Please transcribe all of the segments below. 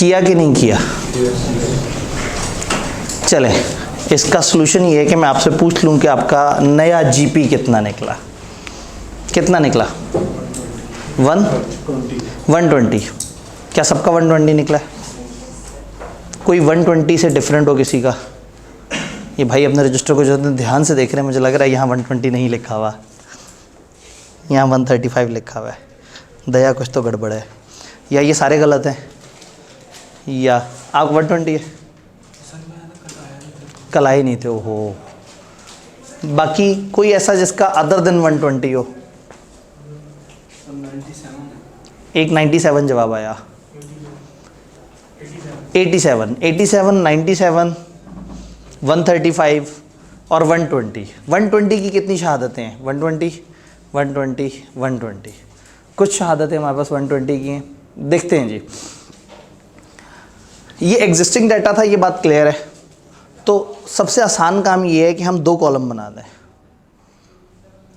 किया कि नहीं किया? चले, इसका सलूशन ये है कि मैं आपसे पूछ लूं कि आपका नया जीपी कितना निकला? कितना निकला? 120। क्या सबका 120 निकला है? कोई 120 से डिफरेंट हो किसी का? ये भाई अपने रजिस्टर को जो ध्यान से देख रहे हैं, मुझे लग रहा है यहाँ 120 नहीं लिखा हुआ, यहाँ 135 लिखा हुआ है। दया कुछ तो गड़बड़ है, या ये सारे गलत हैं, या आप 120 है? कल आए नहीं थे? ओहो। बाकी कोई ऐसा जिसका अदर देन 120 हो? एक 97 जवाब आया। 87, 97, 135 और 120। 120 की कितनी शहादतें हैं? 120, 120, 120। कुछ शहादतें हमारे पास 120 की हैं, देखते हैं जी। ये एग्जिस्टिंग डाटा था, ये बात क्लियर है। तो सबसे आसान काम ये है कि हम दो कॉलम बना दें।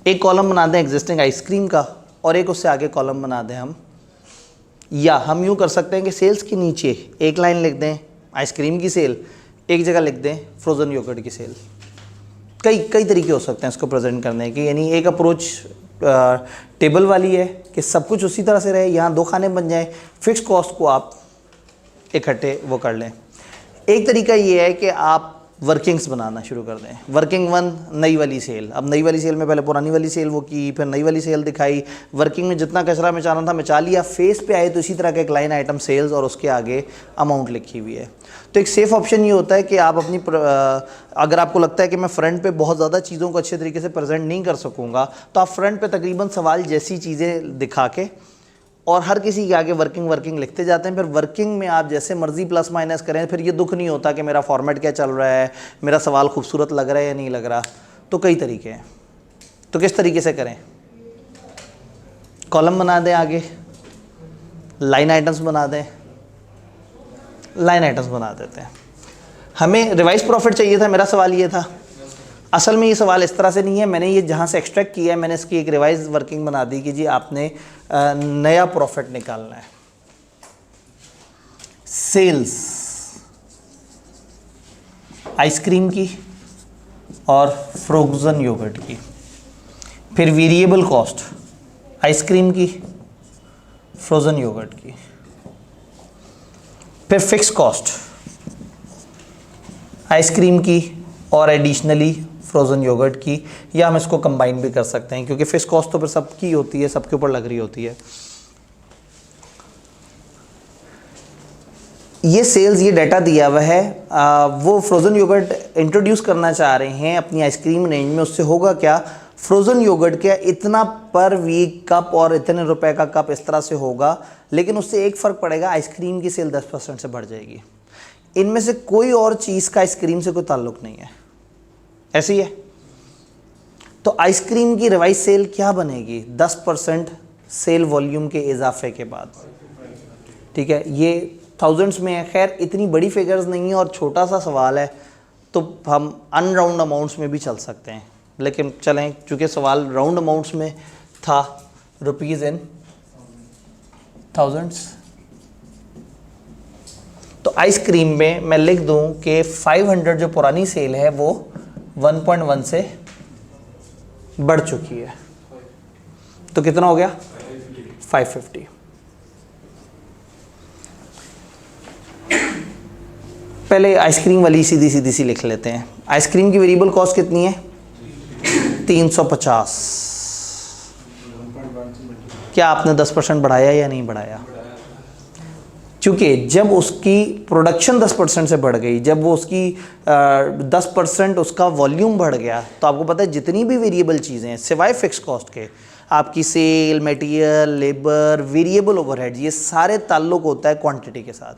एक कॉलम बना दें एग्जिस्टिंग आइसक्रीम का, और एक उससे आगे कॉलम बना दें हम, या हम यूँ कर सकते हैं कि सेल्स के नीचे एक लाइन लिख दें आइसक्रीम की सेल, एक जगह लिख दें फ्रोज़न योगर्ट की सेल। कई तरीके हो सकते हैं इसको प्रेजेंट करने के। यानी एक अप्रोच टेबल वाली है कि सब कुछ उसी तरह से रहे, यहाँ दो खाने बन जाएं, फिक्स कॉस्ट को आप इकट्ठे वो कर लें। एक तरीका ये है कि आप वर्किंग्स बनाना शुरू कर दें। वर्किंग 1 नई वाली सेल। अब नई वाली सेल में पहले पुरानी वाली सेल वो की, फिर नई वाली सेल दिखाई। वर्किंग में जितना कचरा मचाना था मचा लिया, फेस पे आए तो इसी तरह का एक लाइन आइटम सेल्स और उसके आगे अमाउंट लिखी हुई है। तो एक सेफ़ ऑप्शन ये होता है कि आप अपनी अगर आपको लगता है कि मैं फ्रंट पे बहुत ज़्यादा चीज़ों को अच्छे तरीके से प्रेजेंट नहीं कर सकूँगा, तो आप फ्रंट पे तकरीबन सवाल जैसी चीज़ें दिखा के और हर किसी के आगे वर्किंग लिखते जाते हैं। फिर वर्किंग में आप जैसे मर्जी प्लस माइनस करें, फिर ये दुख नहीं होता कि मेरा फॉर्मेट क्या चल रहा है, मेरा सवाल खूबसूरत लग रहा है या नहीं लग रहा। तो कई तरीके हैं। तो किस तरीके से करें? कॉलम बना दें, आगे लाइन आइटम्स बना दें। लाइन आइटम्स बना देते हैं। हमें रिवाइज प्रॉफिट चाहिए था, मेरा सवाल ये था। असल में ये सवाल इस तरह से नहीं है, मैंने ये जहाँ से एक्सट्रैक्ट किया है मैंने इसकी एक रिवाइज वर्किंग बना दी कि जी आपने नया प्रॉफिट निकालना है। सेल्स आइसक्रीम की और फ्रोज़न योगर्ट की, फिर वेरिएबल कॉस्ट आइसक्रीम की, फ्रोज़न योगर्ट की, फिर फिक्स कॉस्ट आइसक्रीम की और एडिशनली फ्रोज़न योगर्ट की, या हम इसको कंबाइन भी कर सकते हैं क्योंकि फिक्स कॉस्ट तो फिर सबकी होती है, सबके ऊपर लग रही होती है। ये सेल्स, ये डाटा दिया हुआ है। वो फ्रोज़न योगर्ट इंट्रोड्यूस करना चाह रहे हैं अपनी आइसक्रीम रेंज में। उससे होगा क्या, फ्रोज़न योगर्ट क्या इतना पर वीक कप और इतने रुपए का कप इस तरह से होगा, लेकिन उससे एक फ़र्क पड़ेगा, आइसक्रीम की सेल 10% से बढ़ जाएगी। इनमें से कोई और चीज़ का आइसक्रीम से कोई ताल्लुक़ नहीं है, ऐसे ही है। तो आइसक्रीम की रिवाइज सेल क्या बनेगी? 10% सेल वॉल्यूम के इजाफे के बाद। ठीक है, ये थाउजेंड्स में है। खैर इतनी बड़ी फिगर्स नहीं है और छोटा सा सवाल है, तो हम अनराउंड अमाउंट्स में भी चल सकते हैं, लेकिन चलें चूँकि सवाल राउंड अमाउंट्स में था, रुपीज़ इन थाउजेंड्स। तो आइसक्रीम में मैं लिख दूं कि 500 जो पुरानी सेल है वो 1.1 से बढ़ चुकी है, तो कितना हो गया? 550। पहले आइसक्रीम वाली सीधी सी लिख लेते हैं। आइसक्रीम की वेरिएबल कॉस्ट कितनी है? 350। क्या आपने 10% बढ़ाया या नहीं बढ़ाया? क्योंकि जब उसकी प्रोडक्शन 10% से बढ़ गई, जब वो उसकी 10% उसका वॉल्यूम बढ़ गया, तो आपको पता है जितनी भी वेरिएबल चीज़ें हैं सिवाय फिक्स कॉस्ट के, आपकी sale, material, labour, variable overhead, ये सारे ताल्लुक होता है क्वांटिटी के साथ।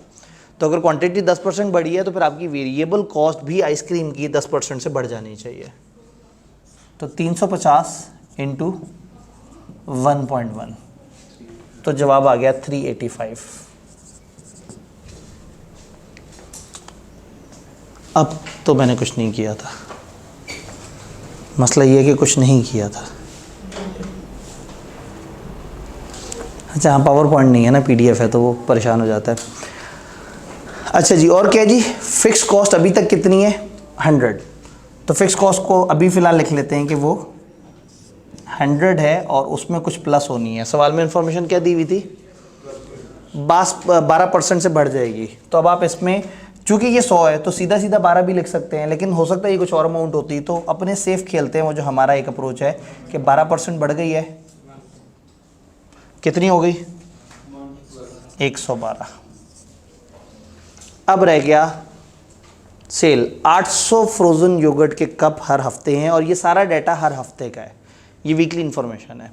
तो अगर क्वांटिटी 10% बढ़ी है तो फिर आपकी वेरिएबल कॉस्ट भी आइसक्रीम की 10% से बढ़ जानी चाहिए। तो 350 इंटू 1.1, तो जवाब आ गया 385। अब तो मैंने कुछ नहीं किया था, मसला ये है कि कुछ नहीं किया था। अच्छा हाँ, पावर पॉइंट नहीं है ना, PDF है तो वो परेशान हो जाता है। अच्छा जी, और क्या जी, फिक्स कॉस्ट अभी तक कितनी है 100, तो फिक्स कॉस्ट को अभी फ़िलहाल लिख लेते हैं कि वो 100 है और उसमें कुछ प्लस होनी है। सवाल में इंफॉर्मेशन क्या दी हुई थी, 12% से बढ़ जाएगी। तो अब आप इसमें चूंकि ये 100 है तो सीधा सीधा 12 भी लिख सकते हैं, लेकिन हो सकता है ये कुछ और अमाउंट होती, तो अपने सेफ खेलते हैं। वो जो हमारा एक अप्रोच है कि 12% बढ़ गई है, कितनी हो गई 112। अब रह गया सेल, 800 फ्रोज़न योगर्ट के कप हर हफ्ते हैं, और ये सारा डाटा हर हफ्ते का है, ये वीकली इन्फॉर्मेशन है।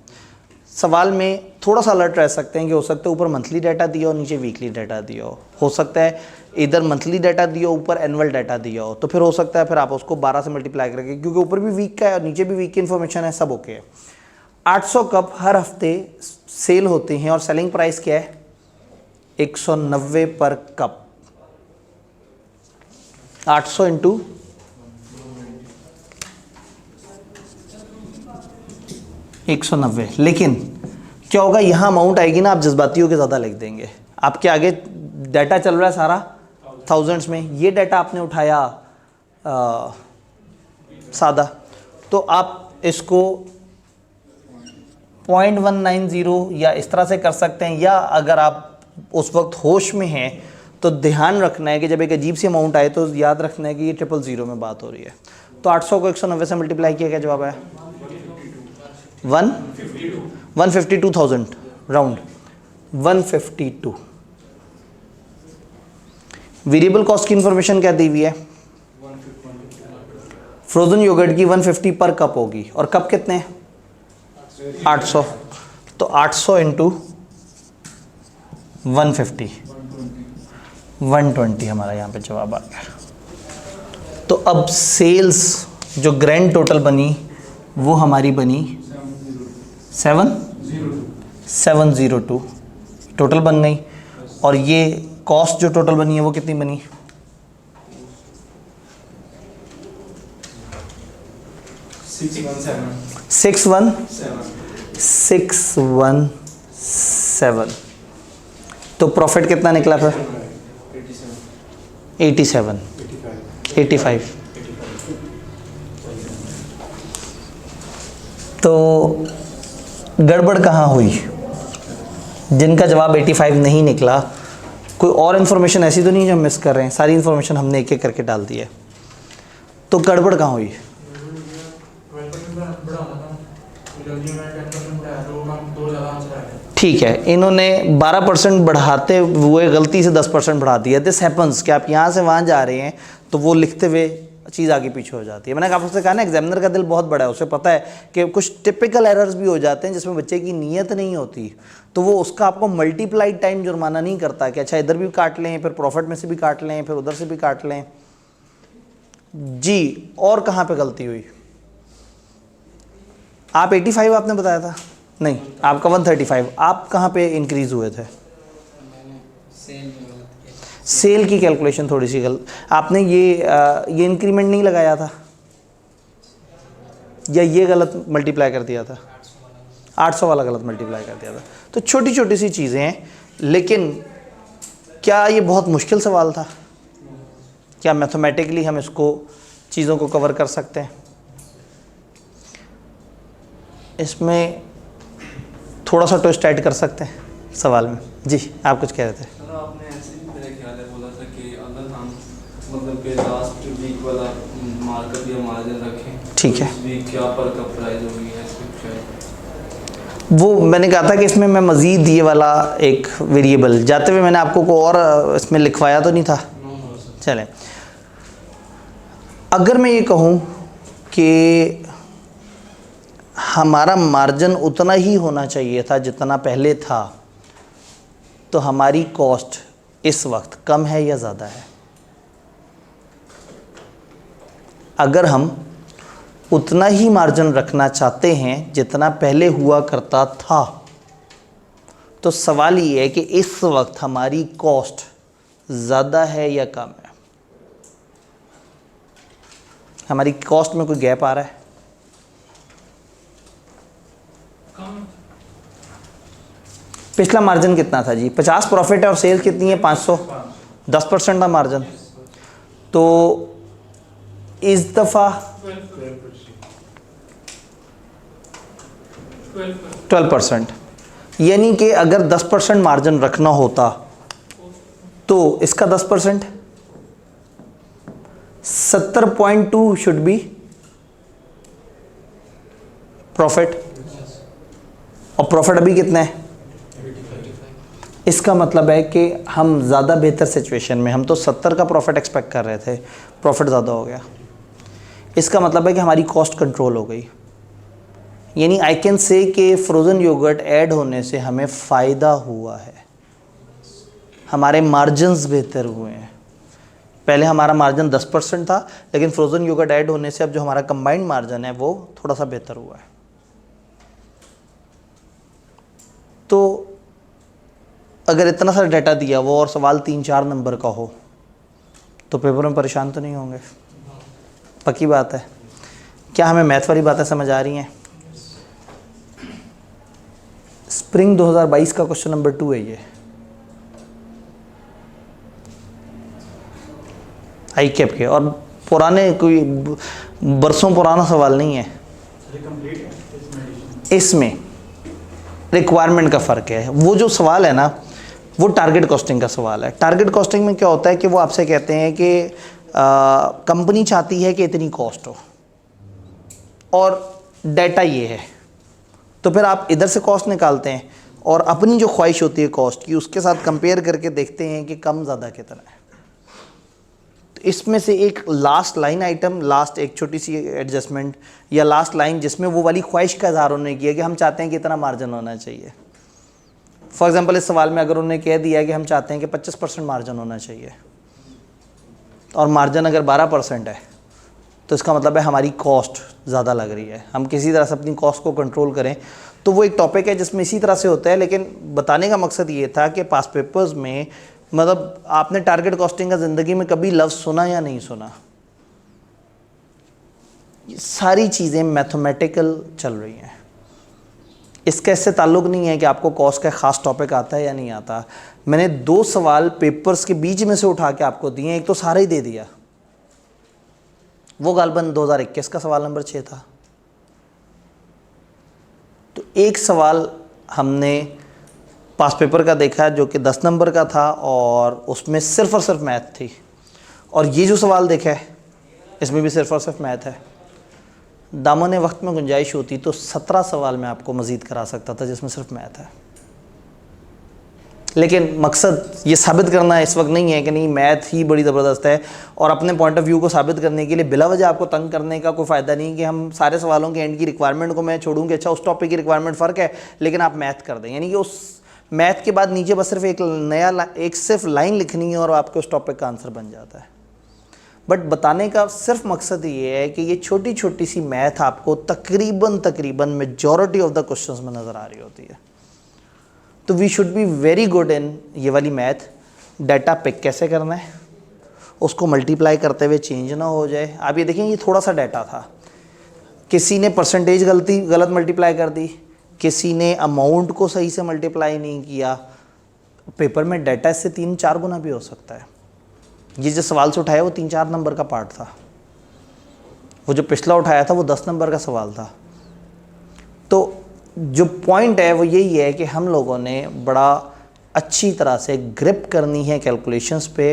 सवाल में थोड़ा सा अलर्ट रह सकते हैं कि हो सकता है ऊपर मंथली डाटा दिया हो, नीचे वीकली डाटा दिया हो सकता है इधर मंथली डाटा दिया हो, ऊपर एनुअल डाटा दिया हो, तो फिर हो सकता है फिर आप उसको 12 से मल्टीप्लाई करेंगे, क्योंकि ऊपर भी वीक का है और नीचे भी वीक की इन्फॉर्मेशन है, सब ओके है। 800 कप हर हफ्ते सेल होते हैं और सेलिंग प्राइस क्या है 190 पर कप। 800 इंटू 190, लेकिन क्या होगा, यहाँ अमाउंट आएगी ना, आप जज्बातियों के ज़्यादा लिख देंगे। आपके आगे डाटा चल रहा है सारा थाउजेंड्स में, ये डाटा आपने उठाया सादा, तो आप इसको 0.190 या इस तरह से कर सकते हैं, या अगर आप उस वक्त होश में हैं तो ध्यान रखना है कि जब एक अजीब सी अमाउंट आए तो याद रखना है कि ये 000 में बात हो रही है। तो 800 को 190 से मल्टीप्लाई किया, क्या जवाब आया 152,000 राउंड 152। वेरिएबल कॉस्ट की इंफॉर्मेशन क्या दी हुई है, फ्रोजन योगर्ट की 150 पर कप होगी, और कप कितने 800, तो 800 इंटू 150 120 हमारा यहाँ पे जवाब आ गया। तो अब सेल्स जो ग्रैंड टोटल बनी वो हमारी बनी 702 टोटल बन गई, और ये कॉस्ट जो टोटल बनी है वो कितनी बनी 617। तो प्रॉफिट कितना निकला फिर 85। तो गड़बड़ कहाँ हुई, जिनका जवाब 85 नहीं निकला, कोई और इन्फॉर्मेशन ऐसी तो नहीं जो हम मिस कर रहे हैं, सारी इन्फॉर्मेशन हमने एक एक करके डाल दी है, तो गड़बड़ कहाँ हुई। ठीक है, इन्होंने 12% बढ़ाते हुए गलती से 10% बढ़ा दिया। दिस हैपन्स कि आप यहाँ से वहाँ जा रहे हैं तो वो लिखते हुए चीज़ आगे पीछे हो जाती है। मैंने आपसे कहा ना, एग्जामिनर का दिल बहुत बड़ा है, उसे पता है कि कुछ टिपिकल एरर्स भी हो जाते हैं जिसमें बच्चे की नीयत नहीं होती, तो वो उसका आपको मल्टीप्लाइड टाइम जुर्माना नहीं करता कि अच्छा इधर भी काट लें, फिर प्रॉफिट में से भी काट लें, फिर उधर से भी काट लें जी। और कहाँ पे गलती हुई, आप 85 आपने बताया था, नहीं आपका 135, आप कहाँ पे इंक्रीज हुए थे, सेल की कैलकुलेशन थोड़ी सी गलत, आपने ये इंक्रीमेंट नहीं लगाया था, या ये गलत मल्टीप्लाई कर दिया था, 800 वाला गलत मल्टीप्लाई कर दिया था। तो छोटी छोटी सी चीज़ें हैं, लेकिन क्या ये बहुत मुश्किल सवाल था, क्या मैथमेटिकली हम इसको चीज़ों को कवर कर सकते हैं। इसमें थोड़ा सा ट्विस्ट ऐड कर सकते हैं सवाल में। जी आप कुछ कह रहे थे। आपने ऐसे भी मेरे ख्याल है बोला था कि अगर हम मतलब कि लास्ट वीक वाला मार्केट या मार्जिन रखें, ठीक है, तो इस वीक क्या पर का प्राइस होगी है, वो मैंने कहा था कि इसमें मैं मज़ीद ये वाला एक वेरिएबल जाते हुए मैंने आपको को और इसमें लिखवाया तो नहीं था। चलें, अगर मैं ये कहूँ कि हमारा मार्जिन उतना ही होना चाहिए था जितना पहले था, तो हमारी कॉस्ट इस वक्त कम है या ज़्यादा है। अगर हम उतना ही मार्जिन रखना चाहते हैं जितना पहले हुआ करता था, तो सवाल ये है कि इस वक्त हमारी कॉस्ट ज़्यादा है या कम है। हमारी कॉस्ट में कोई गैप आ रहा है, पिछला मार्जिन कितना था जी 50 प्रॉफिट है और सेल्स कितनी है 500, 10% था मार्जिन, तो इस दफ़ा 12%, यानी कि अगर 10% मार्जिन रखना होता तो इसका 10%, 70.2 शुड बी प्रॉफिट, और प्रॉफिट अभी कितना है? इसका मतलब है कि हम ज़्यादा बेहतर सिचुएशन में, हम तो 70 का प्रॉफिट एक्सपेक्ट कर रहे थे, प्रॉफिट ज़्यादा हो गया। इसका मतलब है कि हमारी कॉस्ट कंट्रोल हो गई, यानी आई कैन से कि फ्रोज़न योगर्ट ऐड होने से हमें फ़ायदा हुआ है, हमारे मार्जिन्स बेहतर हुए हैं। पहले हमारा मार्जिन 10% था, लेकिन फ्रोज़न योगर्ट ऐड होने से अब जो हमारा कंबाइंड मार्जिन है वो थोड़ा सा बेहतर हुआ है। तो अगर इतना सारा डाटा दिया वो और सवाल 3-4 नंबर का हो तो पेपर में परेशान तो नहीं होंगे? पक्की बात है। क्या हमें मैथ वाली बातें समझ आ रही हैं? स्प्रिंग 2022 का क्वेश्चन नंबर 2 है ये, आई कैप के, और पुराने कोई बरसों पुराना सवाल नहीं है। इसमें रिक्वायरमेंट का फ़र्क है। वो जो सवाल है ना वो टारगेट कॉस्टिंग का सवाल है। टारगेट कॉस्टिंग में क्या होता है कि वो आपसे कहते हैं कि कंपनी चाहती है कि इतनी कॉस्ट हो और डाटा ये है, तो फिर आप इधर से कॉस्ट निकालते हैं और अपनी जो ख्वाहिश होती है कॉस्ट की उसके साथ कंपेयर करके देखते हैं कि कम ज़्यादा कितना है। तो इसमें से एक लास्ट लाइन आइटम, लास्ट एक छोटी सी एडजस्टमेंट या लास्ट लाइन जिसमें वो वाली ख्वाहिश का इजहार उन्होंने किया कि हम चाहते हैं कि इतना मार्जिन होना चाहिए। फॉर एग्जांपल इस सवाल में अगर उन्होंने कह दिया कि हम चाहते हैं कि 25% मार्जिन होना चाहिए और मार्जिन अगर 12% है, तो इसका मतलब है हमारी कॉस्ट ज़्यादा लग रही है, हम किसी तरह से अपनी कॉस्ट को कंट्रोल करें। तो वो एक टॉपिक है जिसमें इसी तरह से होता है, लेकिन बताने का मकसद ये था कि पास पेपर्स में मतलब आपने टारगेट कॉस्टिंग का ज़िंदगी में कभी लफ्ज़ सुना या नहीं सुना? ये सारी चीज़ें मैथमेटिकल चल रही हैं। इसका इससे ताल्लुक़ नहीं है कि आपको कॉस्ट का ख़ास टॉपिक आता है या नहीं आता। मैंने 2 सवाल पेपर्स के बीच में से उठा के आपको दिए, एक तो सारा ही दे दिया, वो गालबन 2021 का सवाल नंबर 6 था। तो एक सवाल हमने पास पेपर का देखा जो कि 10 नंबर का था और उसमें सिर्फ़ और सिर्फ मैथ थी, और ये जो सवाल देखा है इसमें भी सिर्फ़ और सिर्फ मैथ है। दामन वक्त में गुंजाइश होती तो 17 सवाल मैं आपको मज़ीद करा सकता था जिसमें सिर्फ मैथ है। लेकिन मकसद ये साबित करना इस वक्त नहीं है कि नहीं मैथ ही बड़ी ज़बरदस्त है, और अपने पॉइंट ऑफ व्यू को साबित करने के लिए बिला वजह आपको तंग करने का कोई फ़ायदा नहीं कि हम सारे सवालों के एंड की रिक्वायरमेंट को मैं छोड़ूँ कि अच्छा उस टॉपिक की रिक्वायरमेंट फ़र्क है लेकिन आप मैथ कर दें, यानी कि उस मैथ के बाद नीचे बस सिर्फ एक सिर्फ लाइन लिखनी है और आपके उस टॉपिक का आंसर बन जाता है। बट बताने का सिर्फ मकसद ये है कि ये छोटी छोटी सी मैथ आपको तकरीबन मेजॉरिटी ऑफ द क्वेश्चंस में नज़र आ रही होती है। तो we should be very good in ये वाली मैथ। डाटा पिक कैसे करना है, उसको मल्टीप्लाई करते हुए चेंज ना हो जाए। आप ये देखें ये थोड़ा सा डाटा था, किसी ने परसेंटेज गलत मल्टीप्लाई कर दी, किसी ने अमाउंट को सही से मल्टीप्लाई नहीं किया। पेपर में डाटा इससे 3-4 गुना भी हो सकता है। ये जो सवाल से उठाया वो 3-4 नंबर का पार्ट था, वो जो पिछला उठाया था वो 10 नंबर का सवाल था। तो जो पॉइंट है वो यही है कि हम लोगों ने बड़ा अच्छी तरह से ग्रिप करनी है कैलकुलेशंस पे,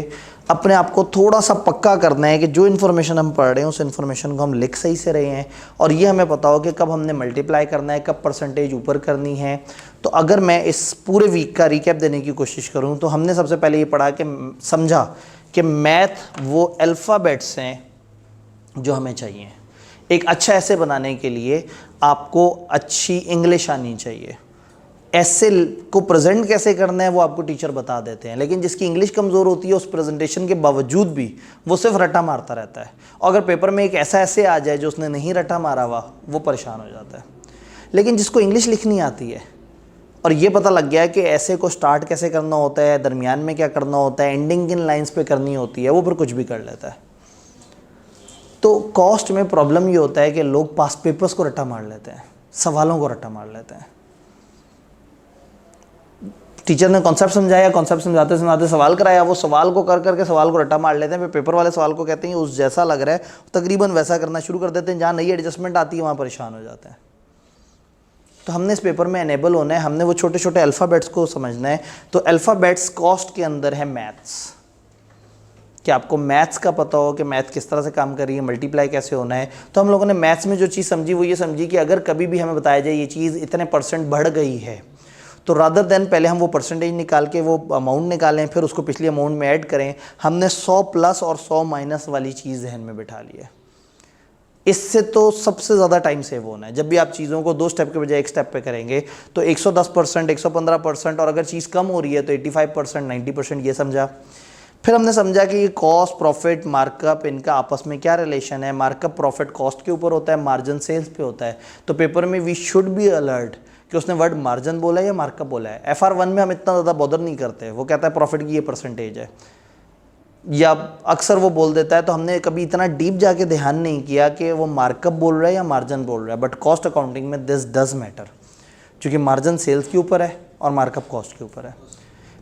अपने आप को थोड़ा सा पक्का करना है कि जो इन्फॉर्मेशन हम पढ़ रहे हैं उस इन्फॉर्मेशन को हम लिख सही से रहे हैं, और ये हमें पता हो कि कब हमने मल्टीप्लाई करना है, कब परसेंटेज ऊपर करनी है। तो अगर मैं इस पूरे वीक का रिकैप देने की कोशिश करूँ तो हमने सबसे पहले ये पढ़ा कि समझा कि मैथ वो अल्फ़ाबेट्स हैं जो हमें चाहिए। एक अच्छा ऐसे बनाने के लिए आपको अच्छी इंग्लिश आनी चाहिए, ऐसे को प्रेजेंट कैसे करना है वो आपको टीचर बता देते हैं, लेकिन जिसकी इंग्लिश कमज़ोर होती है उस प्रेजेंटेशन के बावजूद भी वो सिर्फ रट्टा मारता रहता है, और अगर पेपर में एक ऐसा ऐसे आ जाए जो उसने नहीं रट्टा मारा हुआ वो परेशान हो जाता है। लेकिन जिसको इंग्लिश लिखनी आती है और ये पता लग गया है कि ऐसे को स्टार्ट कैसे करना होता है, दरमियान में क्या करना होता है, एंडिंग किन लाइन्स पे करनी होती है, वो फिर कुछ भी कर लेता है। तो कॉस्ट में प्रॉब्लम ये होता है कि लोग पास पेपर्स को रट्टा मार लेते हैं, सवालों को रट्टा मार लेते हैं। टीचर ने कॉन्सेप्ट समझाया, कॉन्सेप्ट समझाते समझाते सवाल कराया, वो सवाल को कर करके सवाल को रट्टा मार लेते हैं, फिर पेपर वाले सवाल को कहते हैं उस जैसा लग रहा है, तकरीबन वैसा करना शुरू कर देते हैं, जहाँ नई एडजस्टमेंट आती है वहाँ परेशान हो जाते हैं। तो हमने इस पेपर में एनेबल होना है, हमने वो छोटे छोटे अल्फ़ाबेट्स को समझना है। तो अल्फ़ाबेट्स कॉस्ट के अंदर है मैथ्स, कि आपको मैथ्स का पता हो कि मैथ किस तरह से काम कर रही है, मल्टीप्लाई कैसे होना है। तो हम लोगों ने मैथ्स में जो चीज़ समझी वो ये समझी कि अगर कभी भी हमें बताया जाए ये चीज़ इतने % बढ़ गई है, तो रादर देन पहले हम वो परसेंटेज निकाल के वो अमाउंट निकालें, फिर उसको पिछली अमाउंट में ऐड करें, हमने 100 प्लस और 100 माइनस वाली चीज़ जहन में बिठा ली है। इससे तो सबसे ज़्यादा टाइम सेव होना है। जब भी आप चीज़ों को 2 स्टेप के बजाय 1 स्टेप पे करेंगे तो 110%, 115%, और अगर चीज़ कम हो रही है तो 85%, 90% ये समझा। फिर हमने समझा कि ये कॉस्ट, प्रॉफिट, मार्कअप, इनका आपस में क्या रिलेशन है। मार्कअप प्रॉफिट कॉस्ट के ऊपर होता है, मार्जिन सेल्स पे होता है। तो पेपर में वी शुड बी अलर्ट कि उसने वर्ड मार्जिन बोला है या मार्कअप बोला है। FR1 में हम इतना ज़्यादा बॉदर नहीं करते, वो कहता है प्रॉफिट की ये परसेंटेज है, या अक्सर वो बोल देता है। तो हमने कभी इतना डीप जाके ध्यान नहीं किया कि वो मार्कअप बोल रहा है या मार्जिन बोल रहा है। बट कॉस्ट अकाउंटिंग में दिस डज मैटर, क्योंकि मार्जिन सेल्स के ऊपर है और मार्कअप कॉस्ट के ऊपर है।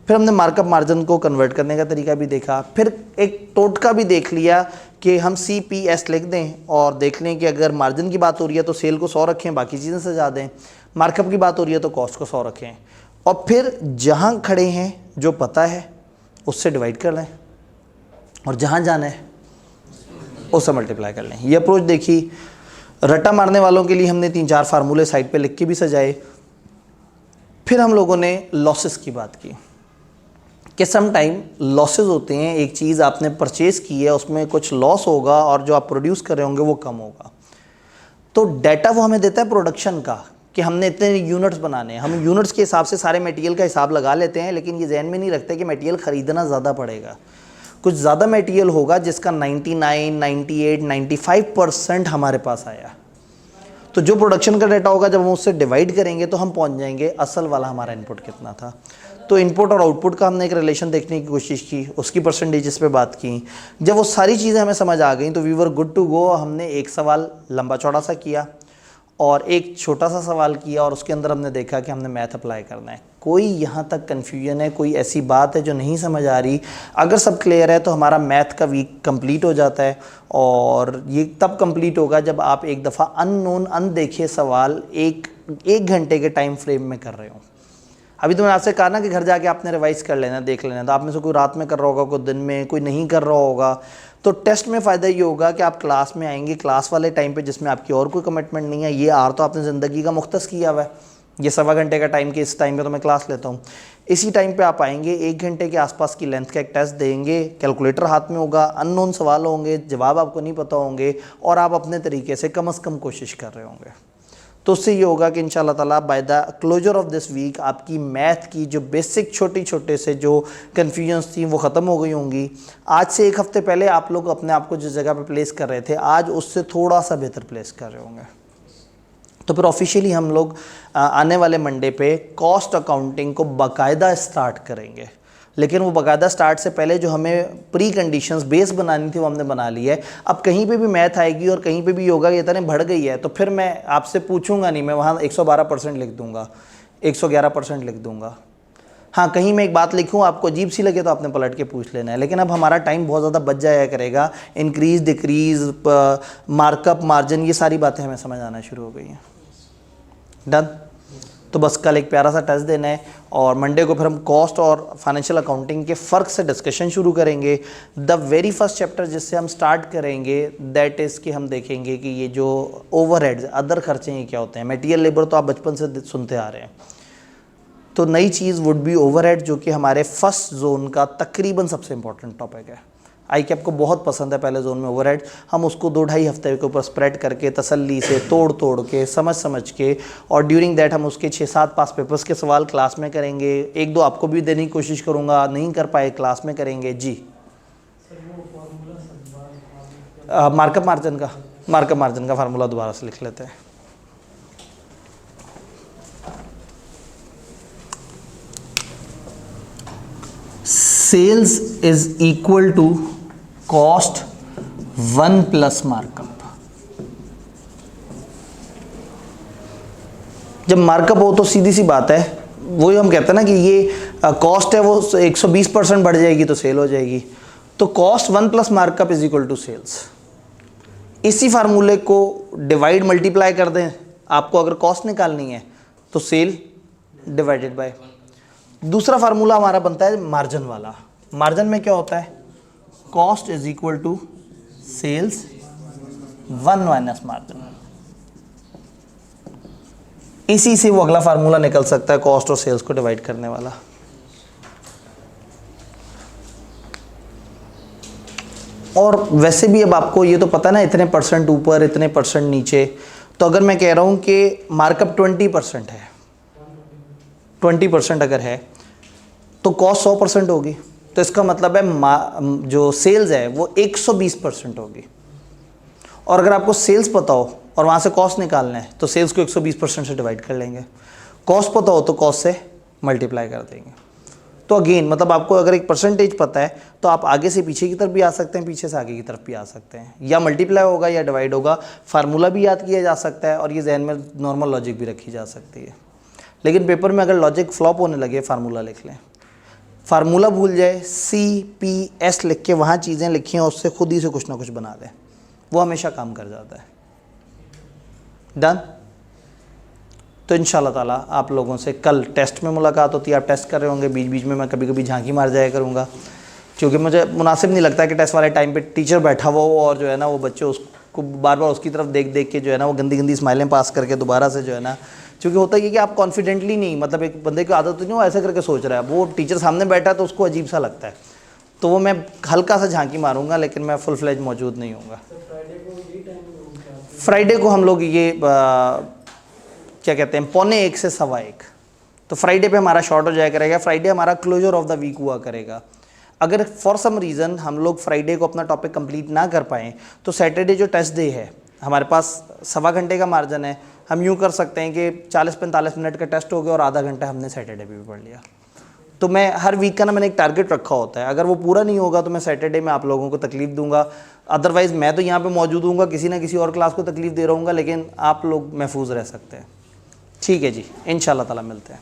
फिर हमने मार्कअप मार्जिन को कन्वर्ट करने का तरीका भी देखा, फिर एक टोटका भी देख लिया कि हम CPS लिख दें और देख लें कि अगर मार्जिन की बात हो रही है तो सेल को 100 रखें, बाकी चीज़ें सजा दें, मार्कअप की बात हो रही है तो कॉस्ट को 100 रखें, और फिर जहाँ खड़े हैं जो पता है उससे डिवाइड कर लें और जहाँ जाना है उससे मल्टीप्लाई कर लें। ये अप्रोच देखी। रट्टा मारने वालों के लिए हमने 3-4 फार्मूले साइड पे लिख के भी सजाए। फिर हम लोगों ने लॉसेस की बात की कि सम टाइम लॉसेस होते हैं, एक चीज़ आपने परचेज़ की है उसमें कुछ लॉस होगा और जो आप प्रोड्यूस कर रहे होंगे वो कम होगा। तो डाटा वो हमें देता है प्रोडक्शन का कि हमने इतने यूनिट्स बनाने हैं। हम यूनिट्स के हिसाब से सारे मटेरियल का हिसाब लगा लेते हैं, लेकिन ये जहन में नहीं रखते कि मटेरियल ख़रीदना ज़्यादा पड़ेगा। कुछ ज़्यादा मटेरियल होगा जिसका 99, 98, 95% हमारे पास आया। तो जो प्रोडक्शन का डाटा होगा जब हम उससे डिवाइड करेंगे तो हम पहुंच जाएंगे असल वाला हमारा इनपुट कितना था। तो इनपुट और आउटपुट का हमने एक रिलेशन देखने की कोशिश की, उसकी परसेंटेजेस पे बात की। जब वो सारी चीज़ें हमें समझ आ गई तो we were good to go. हमने एक सवाल लंबा चौड़ा सा किया और एक छोटा सा सवाल किया, और उसके अंदर हमने देखा कि हमने मैथ अप्लाई करना है। कोई यहाँ तक कन्फ्यूजन है, कोई ऐसी बात है जो नहीं समझ आ रही? अगर सब क्लियर है तो हमारा मैथ का वीक कंप्लीट हो जाता है, और ये तब कंप्लीट होगा जब आप एक दफ़ा अननोन अनदेखे सवाल एक घंटे के टाइम फ्रेम में कर रहे हो। अभी तो मैंने आपसे कहा ना कि घर जाके आपने रिवाइज़ कर लेना, देख लेना। तो आप में से कोई रात में कर रहा होगा, कोई दिन में, कोई नहीं कर रहा होगा। तो टेस्ट में फ़ायदा ये होगा कि आप क्लास में आएंगे, क्लास वाले टाइम पे जिसमें आपकी और कोई कमिटमेंट नहीं है। ये आर तो आपने ज़िंदगी का मुख्तस किया हुआ है, ये 1.25 घंटे का टाइम के इस टाइम पे तो मैं क्लास लेता हूँ। इसी टाइम पे आप आएंगे, 1 घंटे के आसपास की लेंथ का एक टेस्ट देंगे, कैलकुलेटर हाथ में होगा, अननोन सवाल होंगे, जवाब आपको नहीं पता होंगे, और आप अपने तरीके से कम से कम कोशिश कर रहे होंगे। तो उससे ये होगा कि इंशाल्लाह ताला by the closure of this week आपकी मैथ की जो बेसिक छोटे से जो कन्फ्यूजन्स थी वो ख़त्म हो गई होंगी। आज से 1 हफ़्ते पहले आप लोग अपने आप को जिस जगह पे प्लेस कर रहे थे, आज उससे थोड़ा सा बेहतर प्लेस कर रहे होंगे। तो फिर ऑफिशियली हम लोग आने वाले मंडे पे कॉस्ट अकाउंटिंग को बाकायदा स्टार्ट करेंगे। लेकिन वो बाकायदा स्टार्ट से पहले जो हमें प्री कंडीशंस बेस बनानी थी वो हमने बना ली है। अब कहीं पे भी मैथ आएगी और कहीं पे भी योगा ये इतने बढ़ गई है तो फिर मैं आपसे पूछूंगा नहीं, मैं वहाँ 112% लिख दूंगा, 111% लिख दूंगा। हाँ, कहीं मैं एक बात लिखूँ आपको अजीब सी लगे तो आपने पलट के पूछ लेना है। लेकिन अब हमारा टाइम बहुत ज़्यादा बच जाया करेगा। इंक्रीज़, डिक्रीज़, मार्कअप, मार्जिन, ये सारी बातें हमें समझ आना शुरू हो गई हैं। डन। तो बस कल एक प्यारा सा टेस्ट देना है और मंडे को फिर हम कॉस्ट और फाइनेंशियल अकाउंटिंग के फ़र्क से डिस्कशन शुरू करेंगे। द वेरी फर्स्ट चैप्टर जिससे हम स्टार्ट करेंगे दैट इज़ कि हम देखेंगे कि ये जो ओवरहेड्स, अदर खर्चे ये क्या होते हैं। मटेरियल लेबर तो आप बचपन से सुनते आ रहे हैं। तो नई चीज़ वुड बी ओवरहेड, जो कि हमारे फर्स्ट जोन का तकरीबन सबसे इंपॉर्टेंट टॉपिक है। आई कैप को बहुत पसंद है पहले जोन में ओवरहेड। हम उसको 2-2.5 हफ्ते के ऊपर स्प्रेड करके तसल्ली से तोड़ के समझ के, और ड्यूरिंग दैट हम उसके 6-7 पास पेपर्स के सवाल क्लास में करेंगे। 1-2 आपको भी देने की कोशिश करूँगा, नहीं कर पाए क्लास में करेंगे। जी मार्कअप मार्जिन का फार्मूला दोबारा से लिख लेते हैं। Sales is equal to cost 1 plus markup. जब मार्कअप हो तो सीधी सी बात है, वही हम कहते हैं ना कि ये कॉस्ट है वो 120% बढ़ जाएगी तो सेल हो जाएगी। तो cost 1 plus markup is equal to sales. इसी फार्मूले को डिवाइड मल्टीप्लाई कर दें, आपको अगर कॉस्ट निकालनी है तो सेल डिवाइडेड बाय। दूसरा फार्मूला हमारा बनता है मार्जिन वाला। मार्जिन में क्या होता है, cost is equal to sales 1 minus margin. इसी से वो अगला फार्मूला निकल सकता है कॉस्ट और सेल्स को डिवाइड करने वाला। और वैसे भी अब आपको ये तो पता है ना, इतने परसेंट ऊपर इतने परसेंट नीचे। तो अगर मैं कह रहा हूँ कि मार्कअप 20% है, 20% अगर है तो कॉस्ट 100% होगी। तो इसका मतलब है जो सेल्स है वो 120% होगी। और अगर आपको सेल्स पता हो और वहाँ से कॉस्ट निकालना है तो सेल्स को 120% से डिवाइड कर लेंगे। कॉस्ट पता हो तो कॉस्ट से मल्टीप्लाई कर देंगे। तो अगेन मतलब आपको अगर एक परसेंटेज पता है तो आप आगे से पीछे की तरफ भी आ सकते हैं, पीछे से आगे की तरफ भी आ सकते हैं। या मल्टीप्लाई होगा या डिवाइड होगा, फार्मूला भी याद किया जा सकता है और ये जहन में नॉर्मल लॉजिक भी रखी जा सकती है। लेकिन पेपर में अगर लॉजिक फ्लॉप होने लगे, फार्मूला लिख लें। फार्मूला भूल जाए, CPS लिख के वहाँ चीज़ें लिखी हैं, उससे खुद ही से कुछ ना कुछ बना दें, वो हमेशा काम कर जाता है। डन। तो इंशाल्लाह ताला आप लोगों से कल टेस्ट में मुलाकात होती है। आप टेस्ट कर रहे होंगे, बीच बीच में मैं कभी कभी झांकी मार जाया करूँगा, क्योंकि मुझे मुनासिब नहीं लगता कि टेस्ट वाले टाइम पे टीचर बैठा हुआ हो और जो है ना वो बच्चे उसको बार बार उसकी तरफ देख देख के जो है ना वो गंदी गंदी स्माइलें पास करके दोबारा से जो है ना, क्योंकि होता है कि आप कॉन्फिडेंटली नहीं, मतलब एक बंदे की आदत तो नहीं वो ऐसे करके सोच रहा है, वो टीचर सामने बैठा है तो उसको अजीब सा लगता है। तो वो मैं हल्का सा झांकी मारूंगा, लेकिन मैं फुल फ्लेज मौजूद नहीं होऊंगा। फ्राइडे को हम लोग ये क्या कहते हैं 12:45 से 1:15। तो फ्राइडे पे हमारा शॉर्ट हो जाया करेगा। फ्राइडे हमारा क्लोजर ऑफ द वीक हुआ करेगा। अगर फॉर सम रीज़न हम लोग फ्राइडे को अपना टॉपिक कंप्लीट ना कर पाएँ तो सैटरडे जो टेस्ट डे है हमारे पास 1.25 घंटे का मार्जिन है। हम यूँ कर सकते हैं कि 40-45 मिनट का टेस्ट हो गया और आधा घंटा हमने सैटरडे पे भी पढ़ लिया। तो मैं हर वीक का ना मैंने एक टारगेट रखा होता है, अगर वो पूरा नहीं होगा तो मैं सैटरडे में आप लोगों को तकलीफ़ दूंगा। अदरवाइज़ मैं तो यहाँ पे मौजूद हूँगा, किसी ना किसी और क्लास को तकलीफ़ दे रहूँगा, लेकिन आप लोग महफूज रह सकते हैं। ठीक है जी, इंशाल्लाह ताला मिलते हैं।